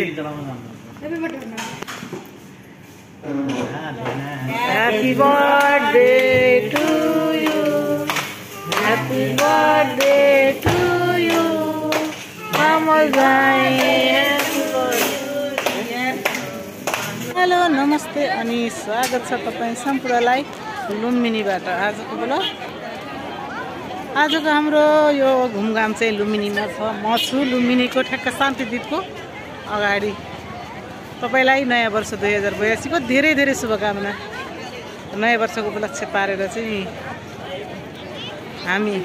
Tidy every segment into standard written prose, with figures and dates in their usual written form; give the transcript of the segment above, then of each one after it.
नमस्ते Happy birthday to you. Happy birthday to you. Hello नमस्ते अनि स्वागत छ तपाईं सम्पूर्णलाई लुम्बिनीबाट आजको ब्लग। आजको हाम्रो यो घुमघाम चाहिँ लुम्बिनीमा छ। म छु लुम्बिनीको ठ्याक्क शान्तिदीपको अगाडि। तपाईलाई नयाँ वर्ष 2082 को धेरै धेरै शुभकामना। नयाँ वर्षको उपलक्ष्य पारेर चाहिँ हामी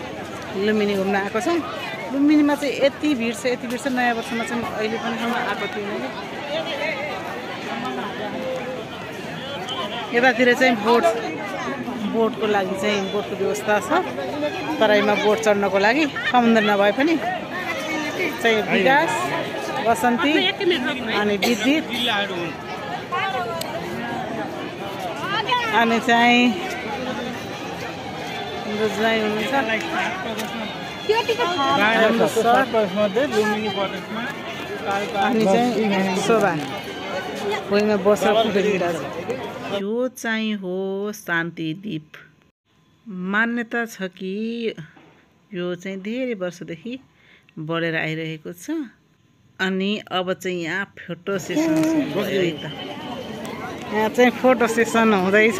लुम्बिनी घुम्न आएको छौँ। लुम्बिनीमा चाहिँ यति भिड छ नयाँ वर्षमा चाहिँ अहिले पनि सम्म आएको थिएन। यतातिर चाहिँ बोटको लागि चाहिँ बोटको व्यवस्था छ। तराईमा बोट चढ्नको लागि समुद्र नभए पनि चाहिँ विकास बसन्ती अनि विद्युत अनि चाहिँ ज्वाइँ हुनुहुन्छ अनि चाहिँ शोभा भुइँमा बसेर फोटो खिचिरहेको। यो चाहिँ हो शान्तिदीप। मान्यता छ कि यो चाहिँ धेरै वर्षदेखि बढेर आइरहेको छ। अनि अब चाहिँ यहाँ फोटो सेसन भयो है त। यहाँ चाहिँ फोटो सेसन हुँदैछ।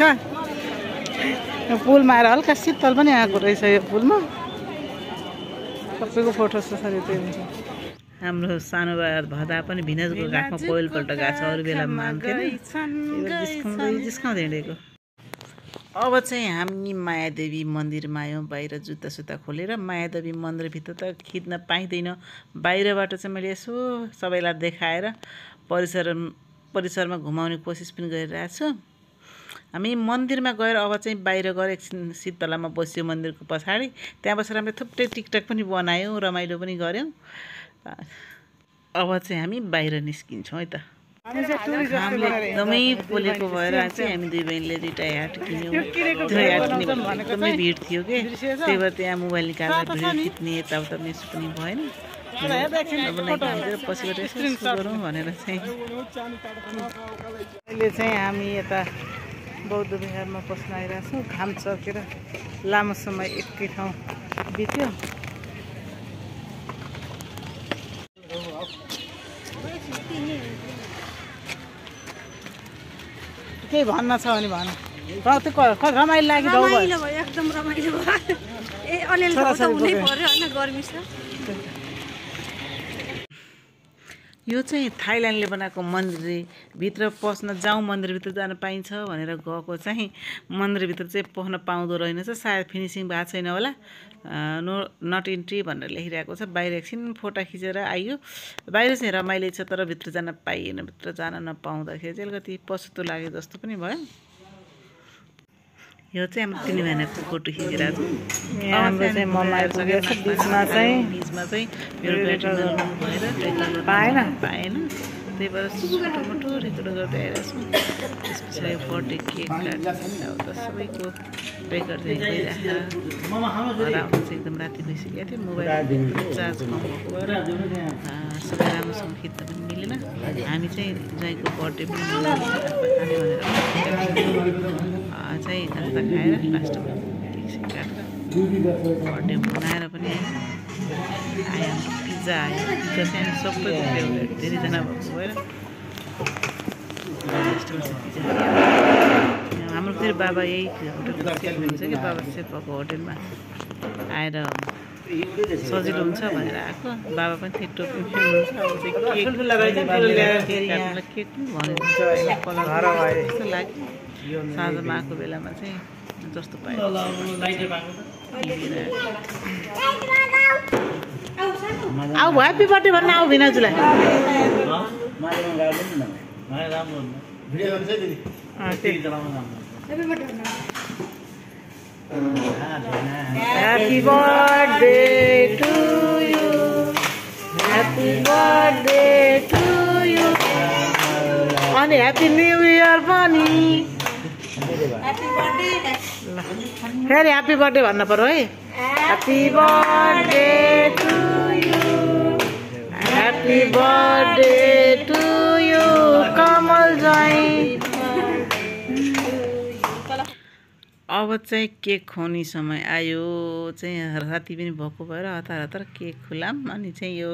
यो पुलमा आएर हल्का शीतल पनि आएको रहेछ। यो पुलमा सबैको फोटो सेसन यतै हुन्छ। हाम्रो सानो भदा पनि भिनाजको गाठमा पहिलोपल्ट गएको छ। अरू बेला मान्थेन, जिस्काउँदै हिँडेको। अब चाहिँ हामी मायादेवी मन्दिरमा आयौँ। बाहिर जुत्ता सुत्ता खोलेर मायादेवी मन्दिरभित्र त खिच्न पाइँदैन। बाहिरबाट चाहिँ मैले यसो सबैलाई देखाएर परिसरमा घुमाउने कोसिस पनि गरिरहेको छु। हामी मन्दिरमा गएर अब चाहिँ बाहिर गएर एकछिन शीतलामा बस्यो मन्दिरको पछाडि। त्यहाँ बसेर हामीले थुप्रै टिकटक पनि बनायौँ, रमाइलो पनि गऱ्यौँ। अब चाहिँ हामी बाहिर निस्किन्छौँ है त। हामीले एकदमै पोलेको भएर चाहिँ हामी दुई बहिनीले दुईवटा ह्याट किन्यौँ। त्यो ह्याट किनेको एकदमै भिड थियो कि त्यही भएर त्यहाँ मोबाइल निकालेर भिडियो खिच्ने यताउता मेसो पनि भएन। पछिबाट यसो गरौँ भनेर चाहिँ अहिले चाहिँ हामी यता बौद्ध विहारमा बस्न आइरहेको छौँ। घाम चर्केर लामो समय एकै ठाउँ बित्यो। केही भन्न छ भने भन। रमाइलो लाग्यो एकदम रमाइलो भयो। अलिअलि त हुनै पर्यो हैन, गर्मी छ। यो चाहिँ थाइल्यान्डले बनाएको मन्दिर। भित्र पस्न जाउँ मन्दिरभित्र जान पाइन्छ भनेर गएको चाहिँ मन्दिरभित्र चाहिँ पस्न पाउँदो रहेनछ। सायद फिनिसिङ भएको छैन होला। नट इन्ट्री भनेर लेखिरहेको छ। बाहिर एकछिन फोटो खिचेर आइयो। बाहिर चाहिँ रमाइलो छ तर भित्र जान पाइएन। भित्र जान नपाउँदाखेरि चाहिँ अलिकति पछुतो लाग्यो जस्तो पनि भयो। यो चाहिँ हाम्रो तिनी महिनाको फोटो खिचिरहेको छु। हाम्रो चाहिँ मम्मा आइपुगेको छ। बिचमा चाहिँ मेरो ब्याट्री भएर पाएन। त्यही भएर छोटो रेकर्ड गर्दै आइरहेको छु। त्यस पछाडि बर्थडे केक काट्दा सबैको रेकर्ड गइरहेको छ। एकदम राति भइसकेको थियो। मोबाइल चार्ज कम भएको भएर सबै राम्रोसँग खिच्न पनि मिलेन। हामी चाहिँ ज्वाइँको बर्थडे पनि खाने भनेर चाहिँ नास्ता खाएर लास्टमा केक काटेर बर्थडे मनाएर पनि आयो। पिज्जा आयो। पिज्जा चाहिँ हामी सबैको फेभरेट, धेरैजना भएको भएर हाम्रो फेरि बाबा यही होटलको सेफ हुन्छ कि बाबा सेफ भएको होटलमा आएर सजिलो हुन्छ भनेर आएको। बाबा पनि त्यही टोपी हुनुहुन्छ। अब चाहिँ केक पनि भनेर कलर जस्तो लाग्यो। साँझमा आएको बेलामा चाहिँ जस्तो पायो। आऊ ह्याप्पी बर्थडे भन्न आऊ भिनाजुलाई। Happy birthday to you. Happy birthday to you. And Happy New Year पनि। Happy birthday. फेरि ह्याप्पी बर्थडे भन्न पर्यो है। Happy birthday to you. Happy birthday to अब चाहिँ केक खुवाउने समय आयो चाहिँ राति पनि भएको भएर हतार हतार केक खुलाम अनि चाहिँ यो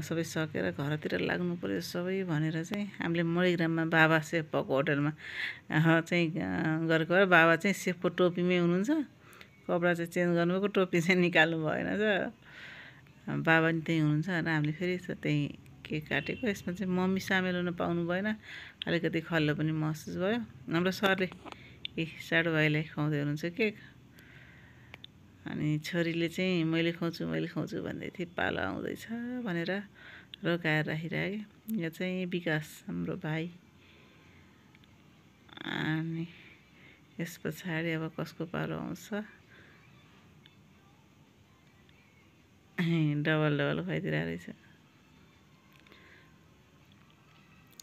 सबै सकेर घरतिर लाग्नु पर्यो सबै भनेर चाहिँ हामीले मणिग्राममा बाबा सेफ भएको होटलमा चाहिँ गरेको भएर बाबा चाहिँ सेफको टोपीमै हुनुहुन्छ कपडा चाहिँ चेन्ज गर्नुभएको टोपी चाहिँ निकाल्नु भएन छ बाबा नि त्यहीँ हुनुहुन्छ र हामीले फेरि त्यहीँ केक काटेको यसमा चाहिँ मम्मी सामेल हुन पाउनु भएन अलिकति खल्लो पनि महसुस भयो हाम्रो सरले साडो भाइलाई खुवाउँदै हुनुहुन्छ केक अनि छोरीले चाहिँ मैले खुवाउँछु भन्दै थिएँ पालो आउँदैछ भनेर रोकाएर राखिरहेको यो चाहिँ विकास हाम्रो भाइ अनि यस पछाडि अब कसको पालो आउँछ डबल खुवाइदिरहेको रहेछ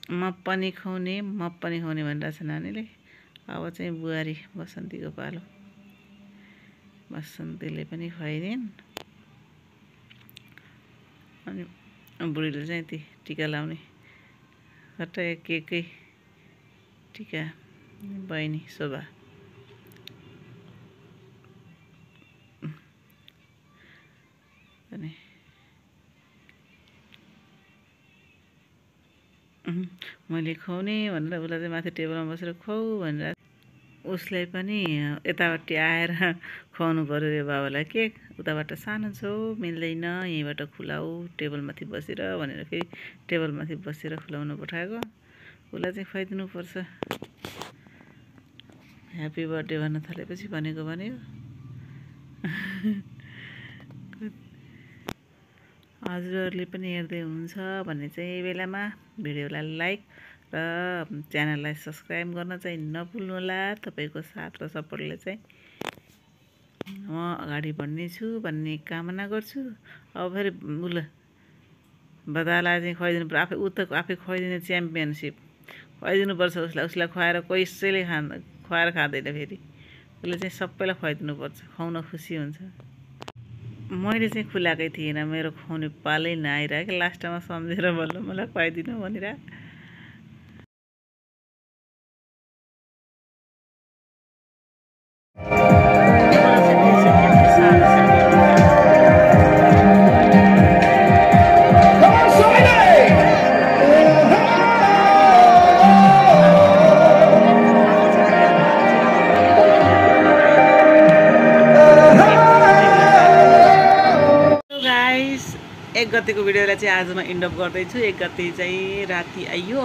म पनि खुवाउने भनिरहेछ नानीले अब चाहिँ बुहारी बसन्तीको पालो बसन्तीले पनि खुवाइदिन् अनि बुढीले चाहिँ ती टिका लाउने हट्ट केकै टिका बहिनी शोभा अनि मैले खुवाउने भनेर उसलाई चाहिँ माथि टेबलमा बसेर खुवाऊ भनेर उसलाई पनि यतापट्टि आएर खुवाउनु पऱ्यो रे बाबालाई केक उताबाट सानो छौ मिल्दैन यहीँबाट खुलाऊ टेबलमाथि बसेर भनेर फेरि टेबलमाथि बसेर खुलाउनु पठाएको उसलाई चाहिँ खुवाइदिनुपर्छ ह्याप्पी बर्थडे भन्न थालेपछि भनेको हजुरहरूले पनि हेर्दै हुनुहुन्छ भने चाहिँ यही बेलामा भिडियोलाई लाइक र च्यानललाई सब्सक्राइब गर्न चाहिँ नभुल्नुहोला तपाईँको साथ र सपोर्टले चाहिँ म अगाडि बढ्नेछु भन्ने कामना गर्छु अब फेरि बदालाई चाहिँ खुवाइदिनु पर्छ आफै खुवाइदिने च्याम्पियनसिप खुवाइदिनुपर्छ उसलाई खुवाएर कसैले खुवाएर खाँदैन फेरि उसले चाहिँ सबैलाई खुवाइदिनुपर्छ खुवाउन खुसी हुन्छ मैले चाहिँ खुलाएकै थिएन मेरो खुवाउने पालै नआइरहेको लास्टमा सम्झेर बल्ल मलाई खुवाइदिनु भनेर एक गतेको भिडियोलाई चाहिँ आजमा इन्ड अप गर्दैछु। एक गते चाहिँ राति आइयो,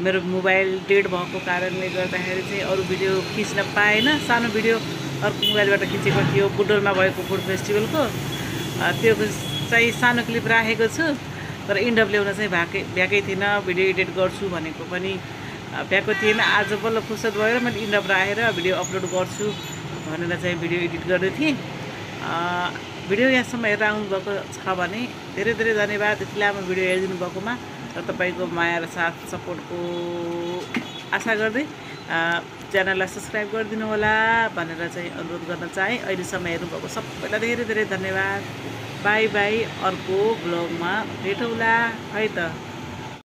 मेरो मोबाइल डेड भएको कारणले गर्दाखेरि चाहिँ अरू भिडियो खिच्न पाएन। सानो भिडियो अर्को मोबाइलबाट खिचेको थियो बुडोलमा भएको फुड फेस्टिभलको, त्यो चाहिँ सानो क्लिप राखेको छु, तर इन्ड अप ल्याउन चाहिँ भ्याएकै थिएन। भिडियो एडिट गर्छु भनेको पनि भ्याएको थिएन। आज बल्ल फुर्सद भएर मैले इन्ड अप राखेर भिडियो अपलोड गर्छु भनेर चाहिँ भिडियो एडिट गर्दै थिएँ। भिडियो यहाँसम्म हेरेर आउनुभएको छ भने धेरै धेरै धन्यवाद। यति लामो भिडियो हेरिदिनु भएकोमा र तपाईँको माया र साथ सपोर्टको आशा गर्दै च्यानललाई सब्सक्राइब गरिदिनु होला भनेर चाहिँ अनुरोध गर्न चाहेँ। अहिलेसम्म हेर्नुभएको सबैलाई धेरै धेरै धन्यवाद। बाई बाई, अर्को ब्लगमा भेटौँला है त।